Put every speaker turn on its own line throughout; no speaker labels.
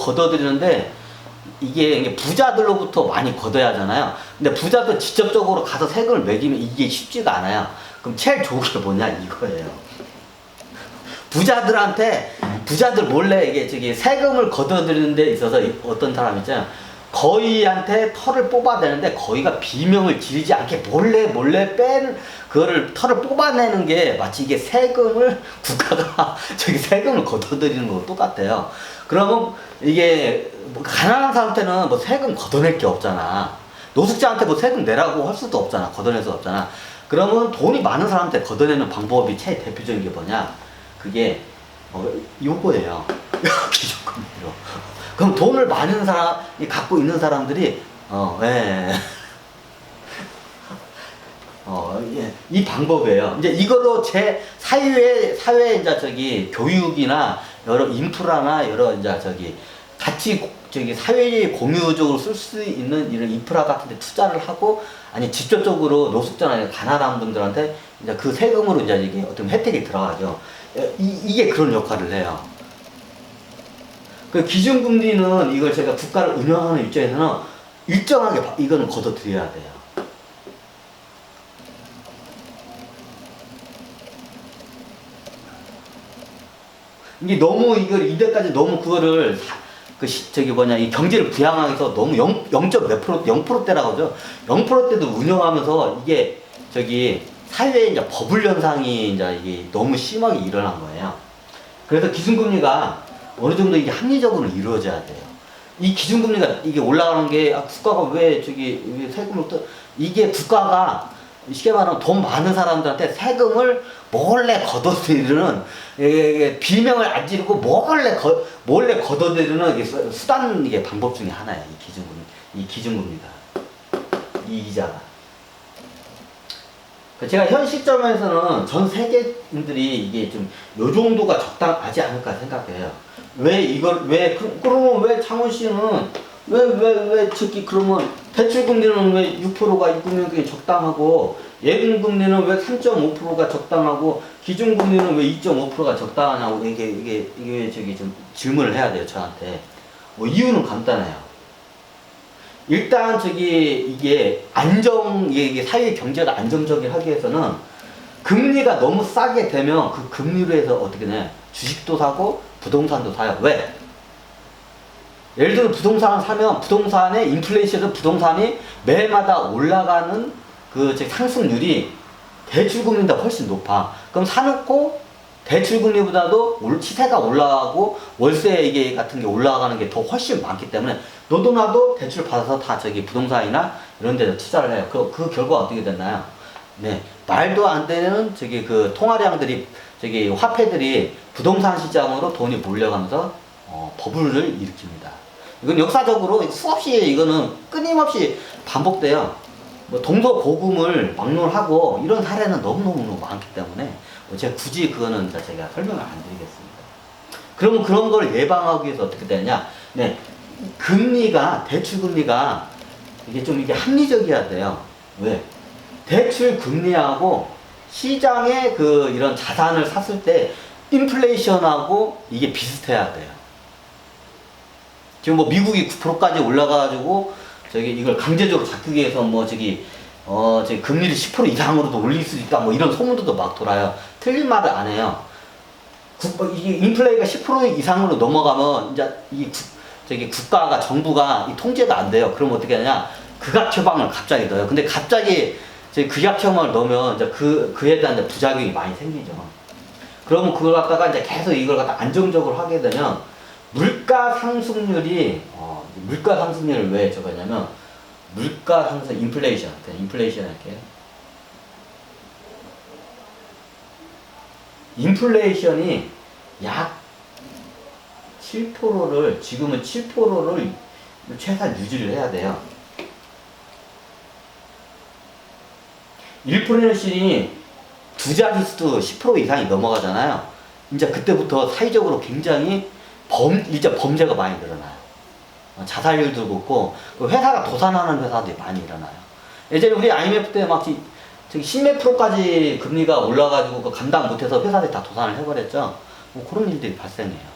걷어들이는데 이게 부자들로부터 많이 걷어야 하잖아요. 근데 부자들 직접적으로 가서 세금을 매기면 이게 쉽지가 않아요. 그럼 제일 좋은 게 뭐냐 이거예요. 부자들 몰래 이게 저기 세금을 걷어들이는 데 있어서 어떤 사람 있잖아요. 거의한테 털을 뽑아내는데 거의가 비명을 지르지 않게 몰래 그거를 털을 뽑아내는 게 마치 이게 세금을 국가가 저기 세금을 걷어들이는 거랑 똑같아요. 그러면 이게 뭐 가난한 사람한테는 뭐 세금 걷어낼 게 없잖아. 노숙자한테 뭐 세금 내라고 할 수도 없잖아. 걷어낼 수 없잖아. 그러면 돈이 많은 사람한테 걷어내는 방법이 제일 대표적인 게 뭐냐? 그게 요거예요. 기준금리로. 그럼 돈을 많은 사람이 갖고 있는 사람들이 이 방법이에요. 이제 이거로 제 사회 이제 저기 교육이나 여러 인프라나 여러 이제 저기 같이 저기 사회에 공유적으로 쓸 수 있는 이런 인프라 같은 데 투자를 하고 아니 직접적으로 노숙자나 가난한 분들한테 이제 그 세금으로 이제 이게 어떤 혜택이 들어가죠. 이게 그런 역할을 해요. 그 기준금리는 이걸 제가 국가를 운영하는 입장에서는 일정하게 이거는 걷어들여야 돼요. 이게 너무 이걸 이때까지 너무 그거를 이 경제를 부양하기 위해서 너무 0.몇%대라고 하죠. 0%대도 운영하면서 이게 저기 사회에 이제 버블 현상이 이제 이게 너무 심하게 일어난 거예요. 그래서 기준금리가 어느 정도 이게 합리적으로 이루어져야 돼요. 이 기준금리가 이게 올라가는 게 국가가 왜 세금을 이게 국가가 쉽게 말하면 돈 많은 사람들한테 세금을 몰래 걷어들이는 비명을 안 지르고 몰래 걷어들이는 이게 방법 중에 하나예요. 이 기준금리가 이 이자가. 제가 현 시점에서는 전 세계인들이 이게 좀 요 정도가 적당하지 않을까 생각해요. 그러면 왜 창원 씨는 그러면 대출금리는 왜 6%가 입금률이 적당하고 예금금리는 왜 3.5%가 적당하고 기준금리는 왜 2.5%가 적당하냐고 이게 저기 좀 질문을 해야 돼요, 저한테. 이유는 간단해요. 일단 이게 사회 경제가 안정적이게 하기 위해서는 금리가 너무 싸게 되면 그 금리로 해서 어떻게 돼? 주식도 사고 부동산도 사요. 왜? 예를 들어 부동산을 사면 부동산의 인플레이션은 부동산이 매마다 올라가는 상승률이 대출금리보다 훨씬 높아. 그럼 사놓고 대출금리보다도 시세가 올라가고 월세 이게 같은 게 올라가는 게 더 훨씬 많기 때문에 너도 나도 대출 받아서 다 부동산이나 이런 데서 투자를 해요. 그 결과가 어떻게 됐나요? 네. 말도 안 되는 통화량들이 화폐들이 부동산 시장으로 돈이 몰려가면서 버블을 일으킵니다. 이건 역사적으로 수없이 이거는 끊임없이 반복돼요. 동서고금을 막론하고 이런 사례는 너무너무 많기 때문에 제가 굳이 그거는 제가 설명을 안 드리겠습니다. 그러면 그런 걸 예방하기 위해서 어떻게 되냐? 네. 대출금리가 이게 합리적이어야 돼요. 왜? 대출금리하고 시장에 이런 자산을 샀을 때 인플레이션하고 이게 비슷해야 돼요. 지금 미국이 9%까지 올라가가지고 이걸 강제적으로 잡기 위해서 금리를 10% 이상으로도 올릴 수 있다 이런 소문도 막 돌아요. 틀린 말을 안 해요. 이게 인플레이가 10% 이상으로 넘어가면 이제 국가가 정부가 통제가 안 돼요. 그럼 어떻게 하냐? 극약처방을 갑자기 넣어요. 근데 갑자기 극약처방을 넣으면 이제 그에 대한 부작용이 많이 생기죠. 그러면 그걸 갖다가 이제 계속 이걸 갖다 안정적으로 하게 되면 물가 상승률을 왜 적었냐면 물가 상승 인플레이션 할게요. 인플레이션이 약 7%를 지금은 7%를 최소한 유지를 해야 돼요. 인플레이션이 두 자릿수 10% 이상이 넘어가잖아요. 이제 그때부터 사회적으로 굉장히 범죄가 많이 늘어나요. 자살률도 높고 회사가 도산하는 회사들이 많이 일어나요. 예전에 우리 IMF 때 막 10몇 %까지 금리가 올라가지고 감당 못해서 회사들이 다 도산을 해버렸죠. 그런 일들이 발생해요.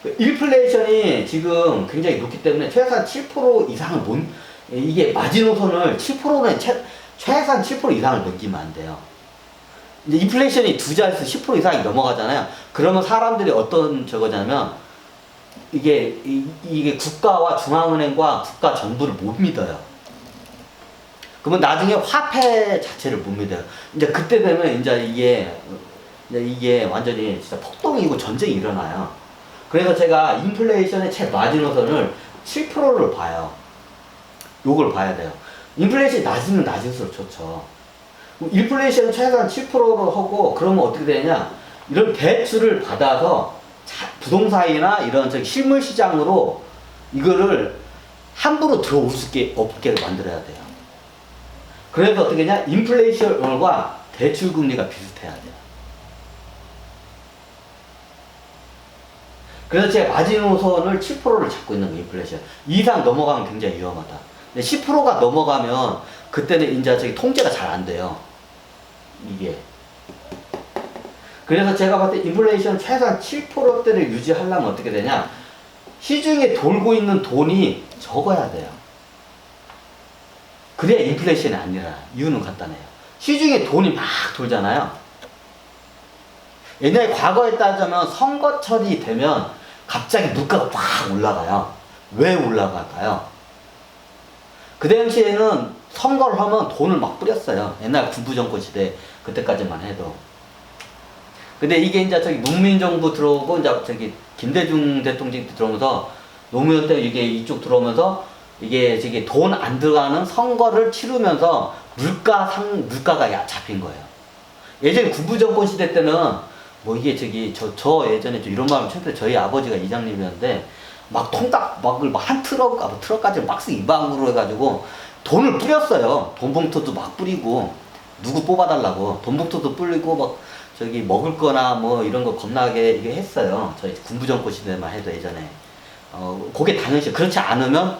인플레이션이 지금 굉장히 높기 때문에 최소한 7% 이상을 못, 이게 마지노선을 7%는 최소한 7% 이상을 넘기면 안 돼요. 이제 인플레이션이 두 자릿수 10% 이상이 넘어가잖아요. 그러면 사람들이 어떤 저거냐면, 이게 국가와 중앙은행과 국가 정부를 못 믿어요. 그러면 나중에 화폐 자체를 못 믿어요. 이제 그때 되면 이게 완전히 진짜 폭동이고 전쟁이 일어나요. 그래서 제가 인플레이션의 최 마지노선을 7%를 봐요. 요걸 봐야 돼요. 인플레이션이 낮으면 낮을수록 좋죠. 인플레이션 최소한 7%로 하고, 그러면 어떻게 되냐? 이런 대출을 받아서 부동산이나 이런 실물 시장으로 이거를 함부로 들어올 수 없게 만들어야 돼요. 그래서 어떻게 되냐? 인플레이션과 대출 금리가 비슷해야 돼요. 그래서 제가 마지노선을 7%를 잡고 있는 거예요, 인플레이션. 이상 넘어가면 굉장히 위험하다. 근데 10%가 넘어가면 그때는 이제 통제가 잘 안 돼요. 이게. 그래서 제가 봤을 때 인플레이션 최소한 7%대를 유지하려면 어떻게 되냐? 시중에 돌고 있는 돈이 적어야 돼요. 그래야 인플레이션이 아니라 이유는 간단해요. 시중에 돈이 막 돌잖아요. 옛날에 과거에 따자면 선거철이 되면 갑자기 물가가 확 올라가요. 왜 올라갈까요? 그 당시에는 선거를 하면 돈을 막 뿌렸어요. 옛날 군부정권 시대 그때까지만 해도. 근데 이게 이제 문민정부 들어오고 이제 김대중 대통령이 들어오면서 노무현 때 이게 이쪽 들어오면서 이게 돈 안 들어가는 선거를 치르면서 물가가 잡힌 거예요. 예전에 군부정권 시대 때는 뭐 이게 저 예전에 이런 마음을 쳤는데, 저희 아버지가 이장님이었는데 막 한 트럭까지 박스 이방으로 해가지고 돈을 뿌렸어요. 돈 봉투도 막 뿌리고, 누구 뽑아달라고 돈 봉투도 뿌리고 막 먹을 거나 뭐 이런 거 겁나게 이게 했어요. 저희 군부정권 시대만 해도 예전에. 그게 당연시. 그렇지 않으면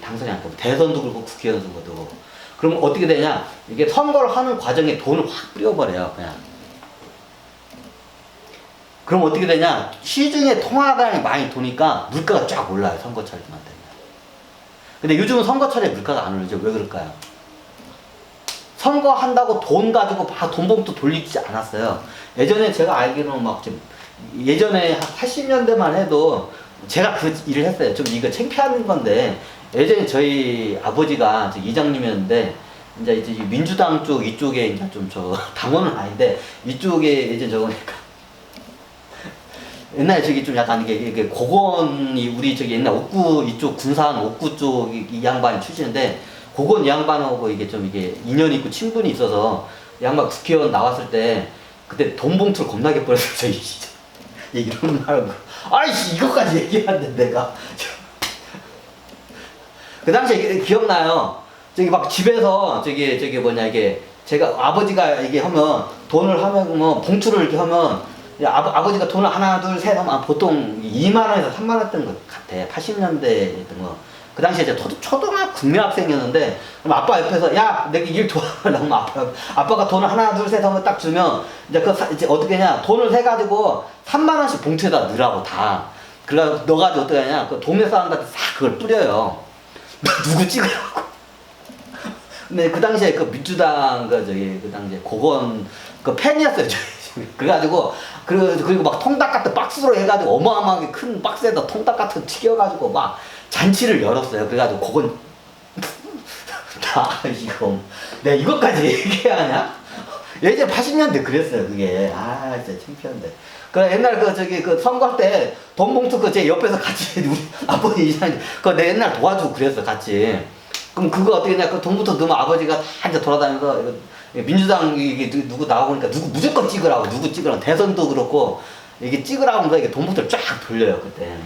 당선이 안 되고, 대선도 그렇고 국회의원 선거도 그렇고. 그럼 어떻게 되냐? 이게 선거를 하는 과정에 돈을 확 뿌려버려요, 그냥. 그럼 어떻게 되냐? 시중에 통화량이 많이 도니까 물가가 쫙 올라요, 선거철만 되면. 근데 요즘은 선거철에 물가가 안 오르죠. 왜 그럴까요? 선거한다고 돈 가지고 막 돈 봉투 돌리지 않았어요. 예전에 제가 알기로는 예전에 한 80년대만 해도 제가 그 일을 했어요. 좀 이거 창피한 건데, 예전에 저희 아버지가 이장님이었는데, 이제 민주당 쪽 이쪽에 이제 당원은 아닌데, 이쪽에 예전 저거니까. 옛날에 좀 약간 이게 고건이 우리 옛날 옥구 이쪽 군산 옥구 쪽 이 양반이 출신인데, 고건 이 양반하고 이게 인연이 있고 친분이 있어서 이 양반 국회의원 나왔을 때 그때 돈 봉투를 겁나게 뿌렸어요. 이런 말 하고, 아이씨 이것까지 얘기하는데 내가 그 당시에 기억나요. 막 집에서 제가 아버지가 이게 하면 돈을 하면 뭐 봉투를 이렇게 하면 아버지가 돈을 하나 둘 셋 하면 보통 2만 원에서 3만 원 했던 것 같아. 80년대였던 거. 그 당시에 제가 초등학교 국민학생이었는데, 그럼 아빠 옆에서 야 내가 일 도와달라고 하면 아빠가 돈을 하나 둘 셋 하면 딱 주면 이제 어떻게 하냐, 돈을 해가지고 3만 원씩 봉투에다 넣으라고 다. 그래가지고 넣어가지고 어떻게 하냐, 그 동네 사람들한테 싹 그걸 뿌려요. 누구 찍으라고. 근데 그 당시에 그 민주당 그 당시에 고건 그 팬이었어요. 그래가지고 그리고 막 통닭 같은 박스로 해가지고 어마어마하게 큰 박스에다 통닭 같은 거 튀겨가지고 막 잔치를 열었어요. 그래가지고 그건 내가 이것까지 얘기하냐? 예전 80년대 그랬어요. 그게 진짜 창피한데. 그 옛날 그 선거할 때 돈 봉투 제 옆에서 같이 우리 아버지 이사님 내 옛날 도와주고 그랬어 같이. 그럼 그거 어떻게 했냐? 그 돈 봉투 넣으면 아버지가 다 이제 돌아다니면서 민주당 이게 누구 나오니까 누구 무조건 찍으라고, 누구 찍으라고, 대선도 그렇고 이게 찍으라고 하면서 이게 돈 봉투를 쫙 돌려요 그때.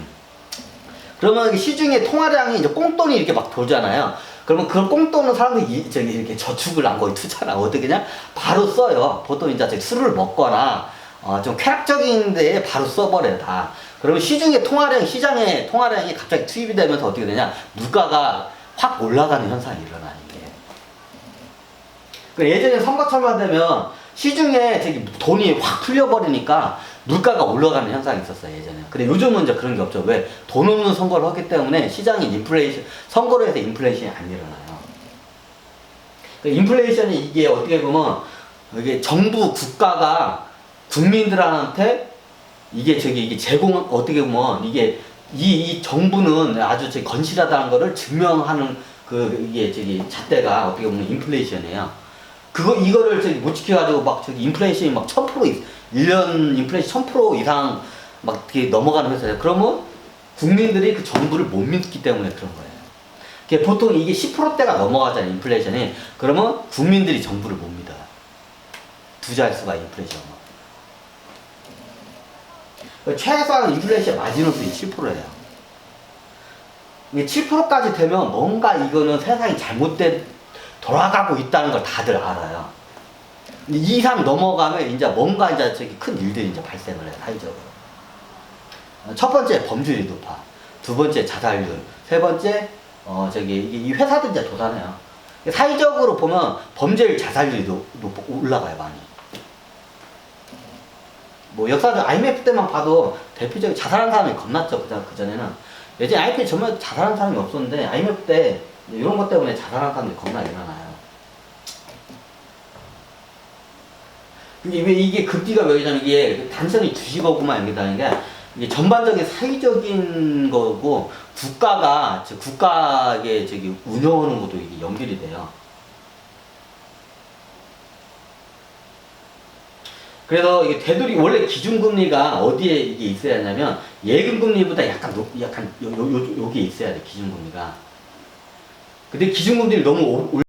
그러면 시중에 통화량이 이제 꽁돈이 이렇게 막 돌잖아요. 그러면 그걸 꽁돈은 사람들이 이렇게 저축을 안 거의 투자를 하고 어떻게 그냥 바로 써요. 보통 이제 술을 먹거나 좀 쾌락적인 데에 바로 써버려요 다. 그러면 시장에 통화량이 갑자기 투입이 되면서 어떻게 되냐, 물가가 확 올라가는 현상이 일어나는 게. 예전에 선거철만 되면 시중에 돈이 확 풀려버리니까 물가가 올라가는 현상이 있었어요, 예전에. 근데 요즘은 이제 그런 게 없죠. 왜? 돈 없는 선거를 하기 때문에 시장이 인플레이션, 선거로 해서 인플레이션이 안 일어나요. 그러니까 인플레이션이 이게 어떻게 보면 이게 정부, 국가가 국민들한테 이게 제공, 어떻게 보면 이 정부는 아주 건실하다는 거를 증명하는 잣대가 어떻게 보면 인플레이션이에요. 이거를 못 지켜가지고 인플레이션이 막 1000%, 1년 인플레이션 1000% 이상 막 이렇게 넘어가는 회사예요. 그러면 국민들이 그 정부를 못 믿기 때문에 그런 거예요. 보통 이게 10%대가 넘어가잖아요, 인플레이션이. 그러면 국민들이 정부를 못 믿어요. 두 자릿수가 인플레이션. 최소한 인플레이션 마지노선이 7%예요. 이게 7%까지 되면 뭔가 이거는 세상이 돌아가고 있다는 걸 다들 알아요. 2 이상 넘어가면 이제 뭔가 큰 일들이 이제 발생을 해요, 사회적으로. 첫 번째, 범죄율이 높아. 두 번째, 자살률. 세 번째, 이 회사들 이제 도산해요. 사회적으로 보면 범죄율, 자살률이 올라가요, 많이. 뭐 역사적 IMF 때만 봐도 대표적인 자살한 사람이 겁났죠. 그전에는. 예전에 IMF 정말 자살한 사람이 없었는데 IMF 때 이런 것 때문에 자살한 사람들이 겁나 일어나요. 근데 왜 이게 급기가 왜냐면 이게 단순히 주식하고만 연결되는 게 이게 전반적인 사회적인 거고 국가의 운영하는 것도 이게 연결이 돼요. 그래서 이게 원래 기준금리가 어디에 이게 있어야 하냐면 예금금리보다 약간 여기에 있어야 돼, 기준금리가. 근데 기준금리를 너무